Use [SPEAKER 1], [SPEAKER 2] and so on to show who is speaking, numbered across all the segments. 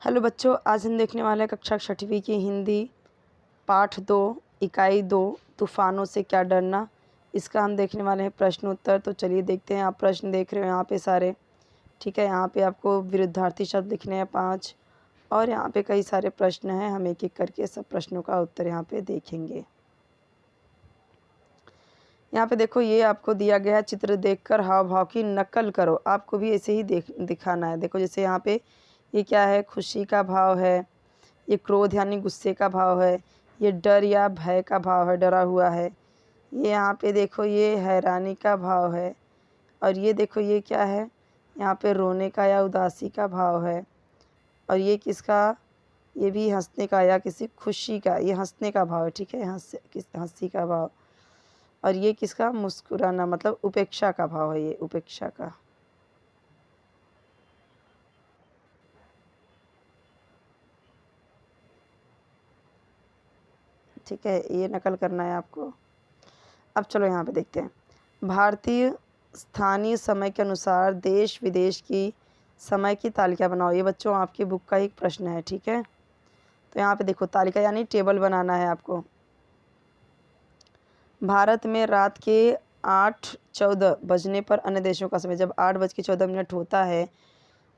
[SPEAKER 1] Hello बच्चों, आज हम देखने वाले हैं कक्षा छठवीं की हिंदी पाठ 2 इकाई 2 तूफानों से क्या डरना। इसका हम देखने वाले हैं प्रश्न उत्तर। तो चलिए देखते हैं। आप प्रश्न देख रहे हो यहाँ पे सारे, ठीक है। यहाँ पे आपको विरुद्धार्थी शब्द लिखने हैं 5 और यहाँ पे कई सारे प्रश्न हैं। हम एक एक करके सब प्रश्नों का उत्तर यहाँ पे देखेंगे। यहाँ पे देखो, ये आपको दिया गया है चित्र देखकर हाव भाव की नकल करो। आपको भी ऐसे ही दिखाना है। देखो जैसे यहाँ पे ये क्या है, खुशी का भाव है, ये क्रोध यानी गुस्से का भाव है, ये डर या भय का भाव है, डरा हुआ है। ये यहाँ पे देखो ये हैरानी का भाव है और ये देखो ये क्या है, यहाँ पे रोने का या उदासी का भाव है। और ये किसका, ये भी हंसने का या किसी खुशी का, ये हंसने का भाव है, ठीक है, हंसी का भाव। और ये किसका, मुस्कुराना, मतलब उपेक्षा का भाव है, ये उपेक्षा का। ठीक है, ये नकल करना है आपको। अब चलो यहाँ पे देखते हैं। भारतीय स्थानीय समय के अनुसार देश विदेश की समय की तालिका बनाओ। ये बच्चों आपकी बुक का एक प्रश्न है, ठीक है। तो यहाँ पे देखो तालिका यानी टेबल बनाना है आपको। भारत में रात के 8:14 बजने पर अन्य देशों का समय, जब 8:14 होता है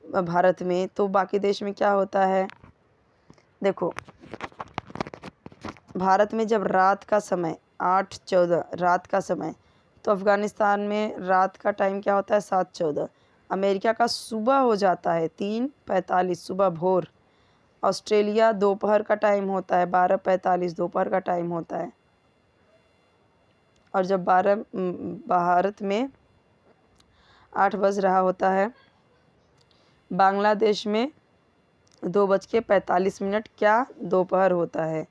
[SPEAKER 1] भारत में, तो बाकी देश में क्या होता है। देखो भारत में जब रात का समय 8:14 रात का समय, तो अफ़गानिस्तान में रात का टाइम क्या होता है, 7:14। अमेरिका का सुबह हो जाता है 3:45 सुबह भोर। ऑस्ट्रेलिया दोपहर का टाइम होता है 12:45 दोपहर का टाइम होता है। और जब भारत में 8 बज रहा होता है, बांग्लादेश में 2:45 क्या दोपहर होता है।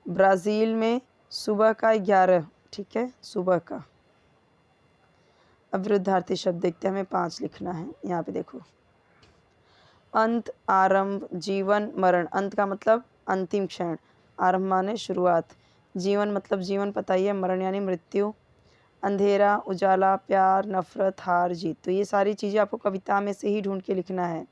[SPEAKER 1] ब्राज़ील में सुबह का 11, ठीक है, सुबह का। अब विरुद्धार्थी शब्द देखते हैं, हमें 5 लिखना है। यहाँ पे देखो, अंत, आरंभ, जीवन, मरण। अंत का मतलब अंतिम क्षण, आरंभ माने शुरुआत, जीवन मतलब जीवन पता ही है, मरण यानी मृत्यु, अंधेरा, उजाला, प्यार, नफरत, हार, जीत। तो ये सारी चीज़ें आपको कविता में से ही ढूंढ के लिखना है।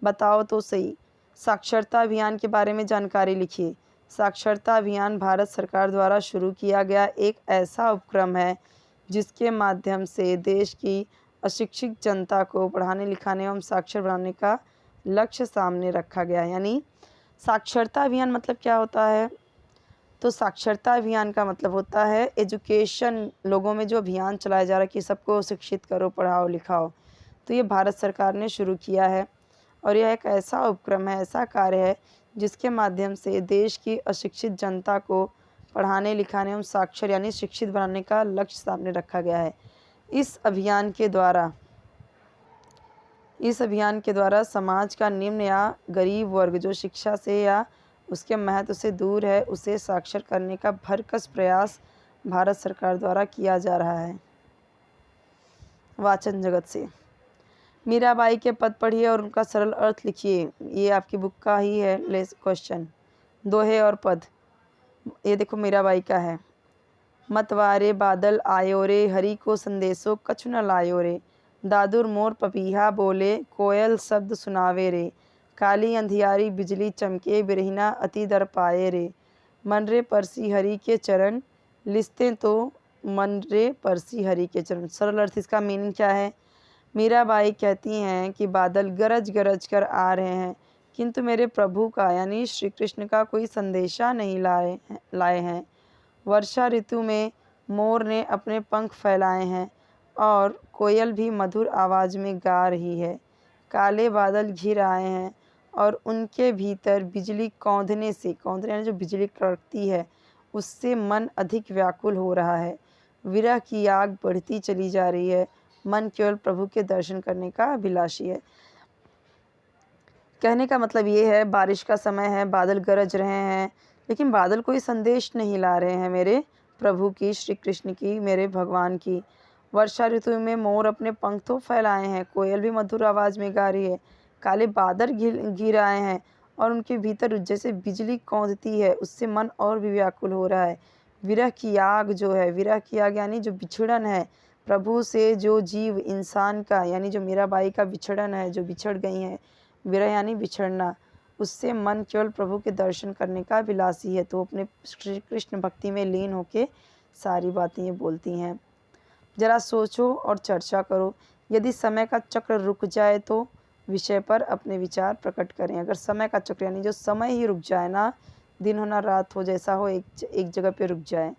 [SPEAKER 1] बताओ तो सही, साक्षरता अभियान के बारे में जानकारी लिखिए। साक्षरता अभियान भारत सरकार द्वारा शुरू किया गया एक ऐसा उपक्रम है जिसके माध्यम से देश की अशिक्षित जनता को पढ़ाने लिखाने एवं साक्षर बनाने का लक्ष्य सामने रखा गया है। यानी साक्षरता अभियान मतलब क्या होता है, तो साक्षरता अभियान का मतलब होता है एजुकेशन, लोगों में जो अभियान चलाया जा रहा है कि सबको शिक्षित करो, पढ़ाओ लिखाओ। तो ये भारत सरकार ने शुरू किया है और यह एक ऐसा उपक्रम है, ऐसा कार्य है जिसके माध्यम से देश की अशिक्षित जनता को पढ़ाने लिखाने एवं साक्षर यानी शिक्षित बनाने का लक्ष्य सामने रखा गया है। इस अभियान के द्वारा समाज का निम्न या गरीब वर्ग जो शिक्षा से या उसके महत्व से दूर है, उसे साक्षर करने का भरकस प्रयास भारत सरकार द्वारा किया जा रहा है। वाचन जगत से मीराबाई के पद पढ़िए और उनका सरल अर्थ लिखिए। ये आपकी बुक का ही है क्वेश्चन। दोहे और पद, ये देखो मीराबाई का है। मतवारे बादल आयो रे, हरि को संदेशो कछु न लायो रे। दादुर मोर पपीहा बोले, कोयल शब्द सुनावे रे। काली अंधियारी बिजली चमके, बिरहिना अति दर पाए रे। मन रे परसी हरि के चरण, लिस्ते तो मन रे परसी हरि के चरण। सरल अर्थ इसका मीनिंग क्या है। मीराबाई कहती हैं कि बादल गरज गरज कर आ रहे हैं, किंतु मेरे प्रभु का यानी श्री कृष्ण का कोई संदेशा नहीं लाए हैं। वर्षा ऋतु में मोर ने अपने पंख फैलाए हैं और कोयल भी मधुर आवाज़ में गा रही है। काले बादल घिर आए हैं और उनके भीतर बिजली कौंधने यानी जो बिजली कड़कती है उससे मन अधिक व्याकुल हो रहा है। विरह की आग बढ़ती चली जा रही है। मन केवल प्रभु के दर्शन करने का अभिलाषी है। कहने का मतलब ये है, बारिश का समय है, बादल गरज रहे हैं, लेकिन बादल कोई संदेश नहीं ला रहे हैं मेरे प्रभु की, श्री कृष्ण की, मेरे भगवान की। वर्षा ऋतु में मोर अपने पंख तो फैलाए हैं, कोयल भी मधुर आवाज़ में गा रही है, काले बादल घिर आए हैं और उनके भीतर जैसे बिजली कौंधती है, उससे मन और भी व्याकुल हो रहा है। विरह की आग जो है, विरह की आग यानी जो बिछड़न है प्रभु से, जो जीव इंसान का यानी जो मीराबाई का बिछड़न है, जो बिछड़ गई हैं, विरह यानी बिछड़ना, उससे मन केवल प्रभु के दर्शन करने का विलासी है। तो अपने श्री कृष्ण भक्ति में लीन होके सारी बातें ये बोलती हैं। जरा सोचो और चर्चा करो। यदि समय का चक्र रुक जाए तो विषय पर अपने विचार प्रकट करें। अगर समय का चक्र यानी जो समय ही रुक जाए ना, दिन हो ना रात हो, जैसा हो एक जगह पे रुक जाए।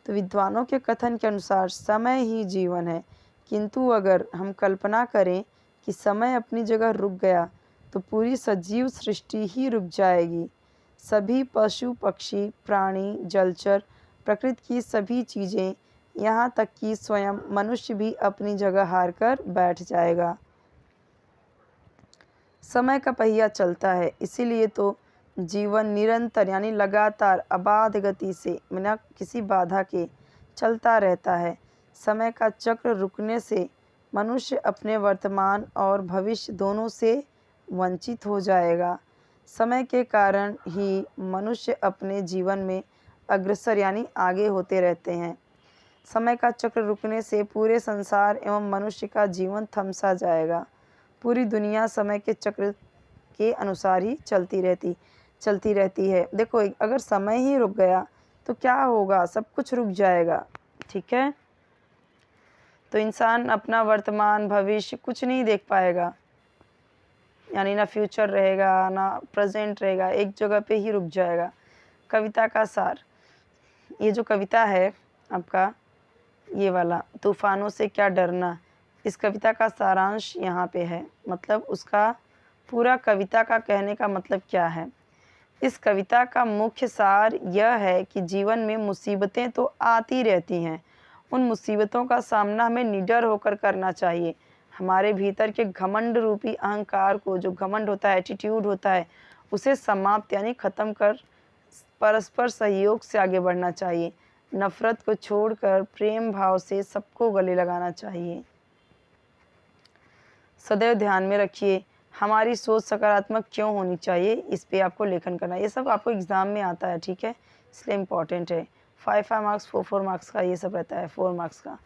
[SPEAKER 1] तो विद्वानों के कथन के अनुसार समय ही जीवन है, किंतु अगर हम कल्पना करें कि समय अपनी जगह रुक गया तो पूरी सजीव सृष्टि ही रुक जाएगी। सभी पशु पक्षी प्राणी जलचर प्रकृति की सभी चीज़ें, यहाँ तक कि स्वयं मनुष्य भी अपनी जगह हार कर बैठ जाएगा। समय का पहिया चलता है, इसीलिए तो जीवन निरंतर यानी लगातार अबाध गति से बिना किसी बाधा के चलता रहता है। समय का चक्र रुकने से मनुष्य अपने वर्तमान और भविष्य दोनों से वंचित हो जाएगा। समय के कारण ही मनुष्य अपने जीवन में अग्रसर यानी आगे होते रहते हैं। समय का चक्र रुकने से पूरे संसार एवं मनुष्य का जीवन थमसा जाएगा। पूरी दुनिया समय के चक्र के अनुसार ही चलती रहती है। देखो, अगर समय ही रुक गया तो क्या होगा, सब कुछ रुक जाएगा। ठीक है, तो इंसान अपना वर्तमान भविष्य कुछ नहीं देख पाएगा, यानी ना फ्यूचर रहेगा ना प्रेजेंट रहेगा, एक जगह पे ही रुक जाएगा। कविता का सार, ये जो कविता है आपका ये वाला, तूफानों से क्या डरना, इस कविता का सारांश यहाँ पे है। मतलब उसका पूरा कविता का कहने का मतलब क्या है। इस कविता का मुख्य सार यह है कि जीवन में मुसीबतें तो आती रहती हैं, उन मुसीबतों का सामना हमें निडर होकर करना चाहिए। हमारे भीतर के घमंड रूपी अहंकार को, जो घमंड होता है, एटीट्यूड होता है, उसे समाप्त यानी ख़त्म कर परस्पर सहयोग से आगे बढ़ना चाहिए। नफरत को छोड़कर प्रेम भाव से सबको गले लगाना चाहिए। सदैव ध्यान में रखिए, हमारी सोच सकारात्मक क्यों होनी चाहिए, इस पे आपको लेखन करना है। ये सब आपको एग्ज़ाम में आता है, ठीक है, इसलिए इम्पॉर्टेंट है। 5 मार्क्स 4 मार्क्स का ये सब रहता है, 4 मार्क्स का।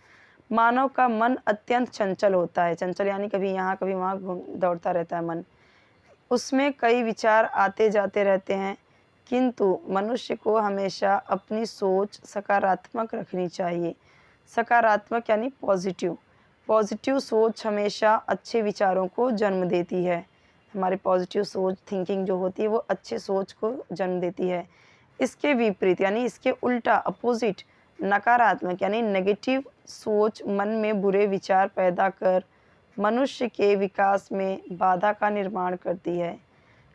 [SPEAKER 1] मानव का मन अत्यंत चंचल होता है। चंचल यानी कभी यहाँ कभी वहाँ दौड़ता रहता है मन। उसमें कई विचार आते जाते रहते हैं, किंतु मनुष्य को हमेशा अपनी सोच सकारात्मक रखनी चाहिए। सकारात्मक यानी पॉजिटिव सोच हमेशा अच्छे विचारों को जन्म देती है। हमारी पॉजिटिव सोच, थिंकिंग जो होती है वो अच्छे सोच को जन्म देती है। इसके विपरीत यानी इसके उल्टा, अपोजिट, नकारात्मक यानी नेगेटिव सोच मन में बुरे विचार पैदा कर मनुष्य के विकास में बाधा का निर्माण करती है।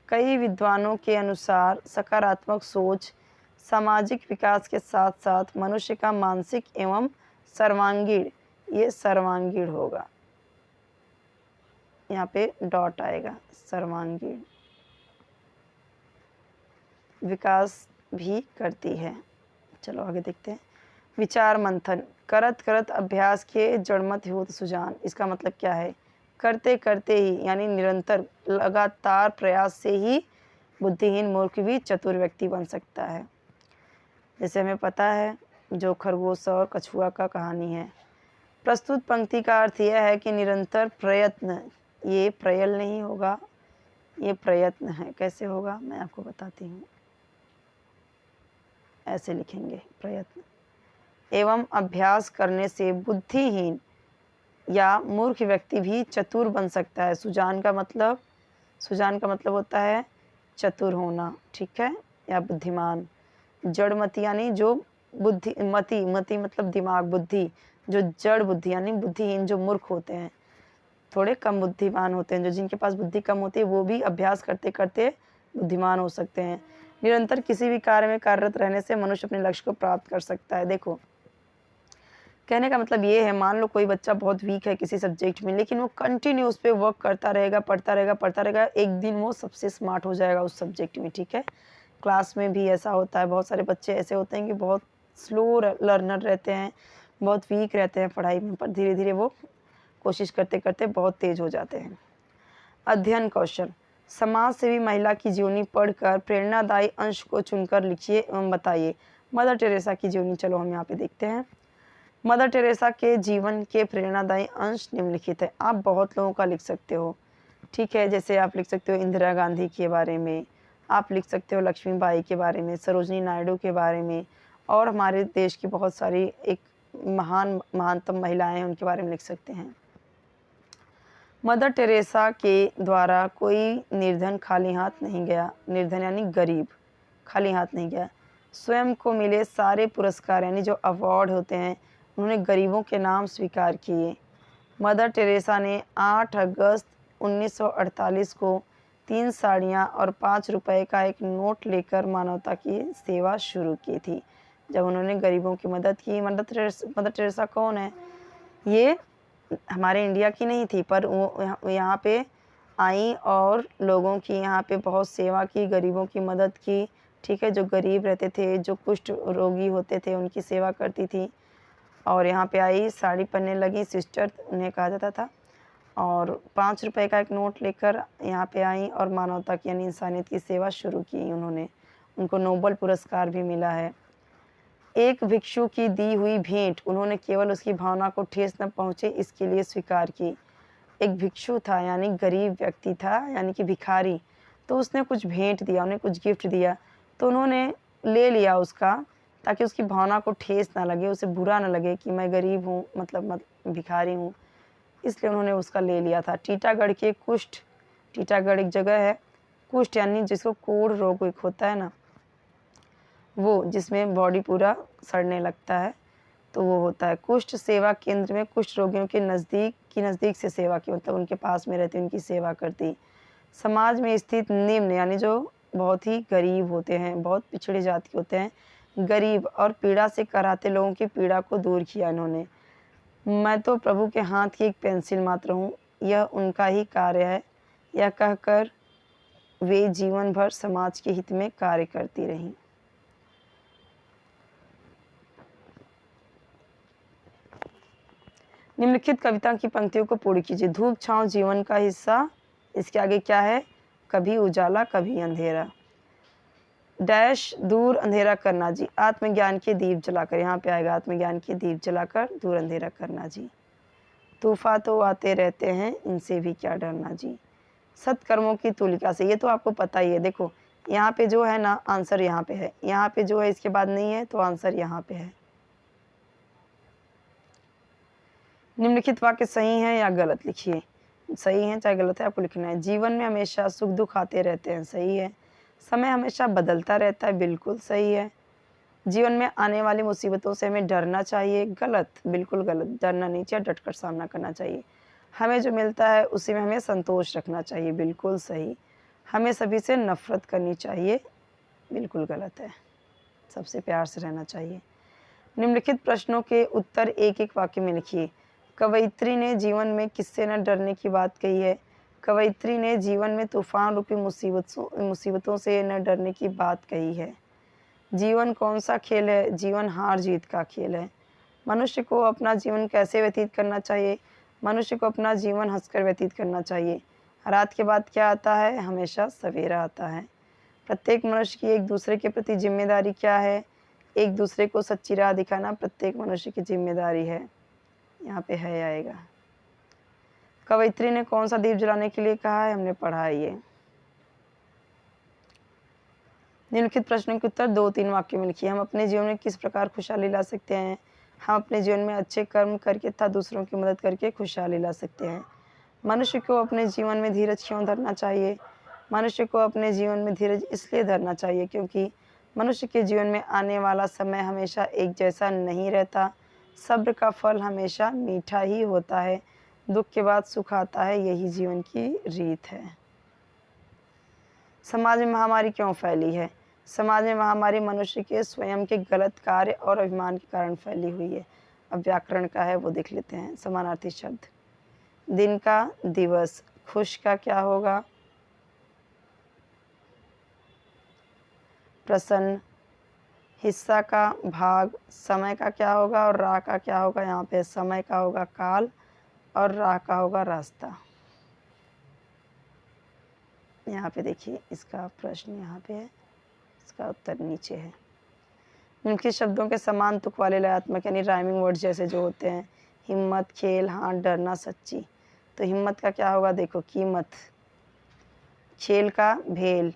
[SPEAKER 1] कई विद्वानों के अनुसार सकारात्मक सोच सामाजिक विकास के साथ साथ मनुष्य का मानसिक एवं सर्वांगीण होगा, यहाँ पे डॉट आएगा, सर्वांगीण विकास भी करती है। चलो आगे देखते हैं। विचार मंथन, करत करत अभ्यास के जड़मत होत सुजान। इसका मतलब क्या है, करते करते ही यानी निरंतर लगातार प्रयास से ही बुद्धिहीन मूर्ख भी चतुर व्यक्ति बन सकता है। जैसे हमें पता है जो खरगोश और कछुआ का कहानी है। प्रस्तुत पंक्ति का अर्थ यह है कि निरंतर प्रयत्न, ये प्रयल नहीं होगा, ये प्रयत्न है। कैसे होगा मैं आपको बताती हूँ, ऐसे लिखेंगे, प्रयत्न एवं अभ्यास करने से बुद्धिहीन या मूर्ख व्यक्ति भी चतुर बन सकता है। सुजान का मतलब होता है चतुर होना, ठीक है, या बुद्धिमान। जड़मति यानी जो मति मतलब दिमाग, बुद्धि, जो जड़ बुद्धि यानी बुद्धिहीन, जो मूर्ख होते हैं, थोड़े कम बुद्धिमान होते हैं। जो जिनके पास बुद्धि कम होती है वो भी अभ्यास करते करते बुद्धिमान हो सकते हैं। निरंतर किसी भी कार्य में कार्यरत रहने से मनुष्य अपने लक्ष्य को प्राप्त कर सकता है। देखो, कहने का मतलब ये है, मान लो कोई बच्चा बहुत वीक है किसी सब्जेक्ट में, लेकिन वो कंटिन्यू उस पर वर्क करता रहेगा, पढ़ता रहेगा, एक दिन वो सबसे स्मार्ट हो जाएगा उस सब्जेक्ट में, ठीक है। क्लास में भी ऐसा होता है, बहुत सारे बच्चे ऐसे होते हैं कि बहुत स्लो लर्नर रहते हैं, बहुत वीक रहते हैं पढ़ाई में, पर धीरे धीरे वो कोशिश करते करते बहुत तेज हो जाते हैं। अध्ययन कौशल, समाज सेवी महिला की जीवनी पढ़कर प्रेरणादायी अंश को चुनकर लिखिए एवं बताइए। मदर टेरेसा की जीवनी, चलो हम यहाँ पे देखते हैं। मदर टेरेसा के जीवन के प्रेरणादायी अंश निम्नलिखित है। आप बहुत लोगों का लिख सकते हो, ठीक है, जैसे आप लिख सकते हो इंदिरा गांधी के बारे में, आप लिख सकते हो लक्ष्मीबाई के बारे में, सरोजनी नायडू के बारे में, और हमारे देश की बहुत सारी एक महानतम महिलाएं हैं, उनके बारे में लिख सकते हैं। मदर टेरेसा के द्वारा कोई निर्धन खाली हाथ नहीं गया। निर्धन यानी गरीब, खाली हाथ नहीं गया। स्वयं को मिले सारे पुरस्कार यानी जो अवार्ड होते हैं उन्होंने गरीबों के नाम स्वीकार किए। मदर टेरेसा ने 8 अगस्त 1948 को 3 साड़ियाँ और 5 रुपए का एक नोट लेकर मानवता की सेवा शुरू की थी, जब उन्होंने गरीबों की मदद की। मदर टेरेसा कौन है? ये हमारे इंडिया की नहीं थी, पर वो यहाँ पे आई और लोगों की यहाँ पे बहुत सेवा की, गरीबों की मदद की, ठीक है। जो गरीब रहते थे, जो कुष्ठ रोगी होते थे, उनकी सेवा करती थी। और यहाँ पे आई, साड़ी पहनने लगी, सिस्टर उन्हें कहा जाता था, और 5 रुपए का एक नोट लेकर यहाँ पे आई और मानवता की यानी इंसानियत की सेवा शुरू की उन्होंने। उनको नोबेल पुरस्कार भी मिला है। एक भिक्षु की दी हुई भेंट उन्होंने केवल उसकी भावना को ठेस न पहुँचे इसके लिए स्वीकार की। एक भिक्षु था यानी गरीब व्यक्ति था, यानी कि भिखारी, तो उसने कुछ भेंट दिया, उन्हें कुछ गिफ्ट दिया, तो उन्होंने ले लिया उसका, ताकि उसकी भावना को ठेस ना लगे, उसे बुरा ना लगे कि मैं गरीब हूँ, मतलब भिखारी हूँ, इसलिए उन्होंने उसका ले लिया था। टीटागढ़ के कुष्ठ, टीटागढ़ एक जगह है, कुष्ठ यानी जिसको कोढ़ रोग एक होता है ना, वो जिसमें बॉडी पूरा सड़ने लगता है, तो वो होता है। कुष्ठ सेवा केंद्र में कुष्ठ रोगियों के नज़दीक से सेवा की, मतलब उनके पास में रहती, उनकी सेवा करती। समाज में स्थित निम्न यानी जो बहुत ही गरीब होते हैं, बहुत पिछड़ी जाति के होते हैं, गरीब और पीड़ा से कराहते लोगों की पीड़ा को दूर किया इन्होंने। मैं तो प्रभु के हाथ की एक पेंसिल मात्र हूँ, यह उनका ही कार्य है, यह कहकर वे जीवन भर समाज के हित में कार्य करती रहीं। निम्नलिखित कविता की पंक्तियों को पूर्ण कीजिए। धूप छांव जीवन का हिस्सा, इसके आगे क्या है? कभी उजाला कभी अंधेरा। डैश दूर अंधेरा करना जी, आत्मज्ञान के दीप जलाकर, यहाँ पे आएगा आत्मज्ञान के दीप जलाकर दूर अंधेरा करना जी। तूफा तो आते रहते हैं, इनसे भी क्या डरना जी। सत्कर्मों की तुलिका से, ये तो आपको पता ही है। देखो यहाँ पे जो है ना, आंसर यहाँ पे है, यहाँ पे जो है इसके बाद नहीं है, तो आंसर यहाँ पे है। निम्नलिखित वाक्य सही है या गलत लिखिए। सही है चाहे गलत है, आपको लिखना है। जीवन में हमेशा सुख दुख आते रहते हैं, सही है। समय हमेशा बदलता रहता है, बिल्कुल सही है। जीवन में आने वाली मुसीबतों से हमें डरना चाहिए, गलत, बिल्कुल गलत। डरना नहीं चाहिए, डटकर सामना करना चाहिए। हमें जो मिलता है उसी में हमें संतोष रखना चाहिए, बिल्कुल सही। हमें सभी से नफरत करनी चाहिए, बिल्कुल गलत है। सबसे प्यार से रहना चाहिए। निम्नलिखित प्रश्नों के उत्तर एक एक वाक्य में लिखिए। कवयित्री ने जीवन में किससे न डरने की बात कही है? कवयित्री ने जीवन में तूफान रूपी मुसीबतों से न डरने की बात कही है। जीवन कौन सा खेल है? जीवन हार जीत का खेल है। मनुष्य को अपना जीवन कैसे व्यतीत करना चाहिए? मनुष्य को अपना जीवन हंसकर व्यतीत करना चाहिए। रात के बाद क्या आता है? हमेशा सवेरा आता है। प्रत्येक मनुष्य की एक दूसरे के प्रति जिम्मेदारी क्या है? एक दूसरे को सच्ची राह दिखाना प्रत्येक मनुष्य की जिम्मेदारी है। यहाँ पे है आएगा। कवयित्री ने कौन सा दीप जलाने के लिए कहा है? हमने पढ़ा है ये। निम्नलिखित प्रश्नों के उत्तर 2-3 वाक्यों में लिखिए। हम अपने जीवन में किस प्रकार खुशहाली ला सकते हैं? हम अपने जीवन में अच्छे कर्म करके तथा दूसरों की मदद करके खुशहाली ला सकते हैं। मनुष्य को अपने जीवन में धीरज क्यों धरना चाहिए? मनुष्य को अपने जीवन में धीरज इसलिए धरना चाहिए क्योंकि मनुष्य के जीवन में आने वाला समय हमेशा एक जैसा नहीं रहता। सब्र का फल हमेशा मीठा ही होता है। दुख के बाद सुख आता है, यही जीवन की रीत है। समाज में महामारी क्यों फैली है? समाज में महामारी मनुष्य के स्वयं के गलत कार्य और अभिमान के कारण फैली हुई है। अब व्याकरण का है वो देख लेते हैं। समानार्थी शब्द। दिन का दिवस, खुश का क्या होगा? प्रसन्न। हिस्सा का भाग, समय का क्या होगा और राह का क्या होगा? यहाँ पे समय का होगा काल और राह का होगा रास्ता। यहाँ पे देखिए इसका प्रश्न यहाँ पे है, इसका उत्तर नीचे है। निम्नलिखित शब्दों के समान तुक वाले लयात्मक यानी राइमिंग वर्ड्स जैसे जो होते हैं, हिम्मत, खेल, हाँ, डरना, सच्ची। तो हिम्मत का क्या होगा? देखो कीमत। खेल का भेल,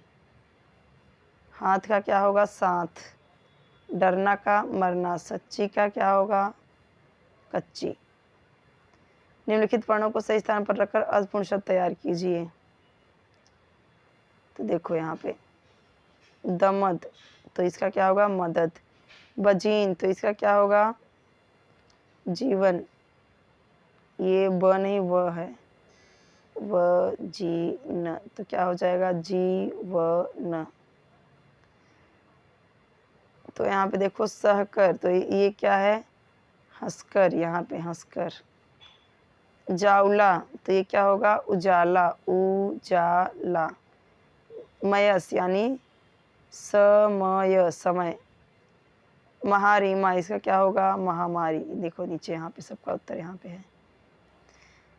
[SPEAKER 1] हाथ का क्या होगा? साथ। डरना का मरना। सच्ची का क्या होगा? कच्ची। निम्नलिखित वर्णों को सही स्थान पर रखकर अर्थपूर्ण शब्द तैयार कीजिए। तो देखो यहाँ पे दमद, तो इसका क्या होगा? मदद। बजीन, तो इसका क्या होगा? जीवन। ये ब नहीं व है, व जी न, तो क्या हो जाएगा? जीवन। तो यहाँ पे देखो सहकर, तो ये क्या है? हंसकर, यहाँ पे हंसकर। जावला, तो ये क्या होगा? उजाला। उजाला। मयस यानी समय, समय। महारिमा, इसका क्या होगा? महामारी। देखो नीचे यहाँ पे सबका उत्तर यहाँ पे है।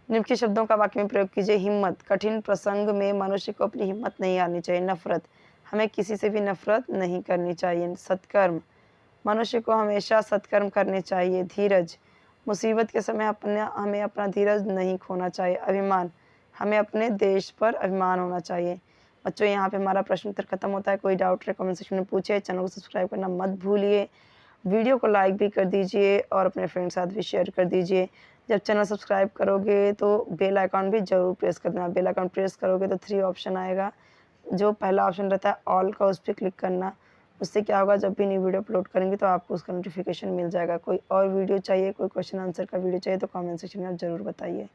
[SPEAKER 1] निम्नलिखित शब्दों का वाक्य में प्रयोग कीजिए। हिम्मत, कठिन प्रसंग में मनुष्य को अपनी हिम्मत नहीं हारनी चाहिए। नफरत, हमें किसी से भी नफरत नहीं करनी चाहिए। सत्कर्म, मनुष्य को हमेशा सत्कर्म करने चाहिए। धीरज, मुसीबत के समय हमें अपना धीरज नहीं खोना चाहिए। अभिमान, हमें अपने देश पर अभिमान होना चाहिए। बच्चों यहाँ पे हमारा प्रश्न उत्तर खत्म होता है। कोई डाउट है कमेंट सेक्शन में पूछे। चैनल को सब्सक्राइब करना मत भूलिए। वीडियो को लाइक भी कर दीजिए और अपने फ्रेंड साथ भी शेयर कर दीजिए। जब चैनल सब्सक्राइब करोगे तो बेल आइकॉन भी ज़रूर प्रेस कर देना। बेल आइकॉन प्रेस करोगे तो 3 ऑप्शन आएगा। जो पहला ऑप्शन रहता है ऑल का, उस पर क्लिक करना। उससे क्या होगा? जब भी नई वीडियो अपलोड करेंगे तो आपको उसका नोटिफिकेशन मिल जाएगा। कोई और वीडियो चाहिए, कोई क्वेश्चन आंसर का वीडियो चाहिए तो कमेंट सेक्शन में आप ज़रूर बताइए।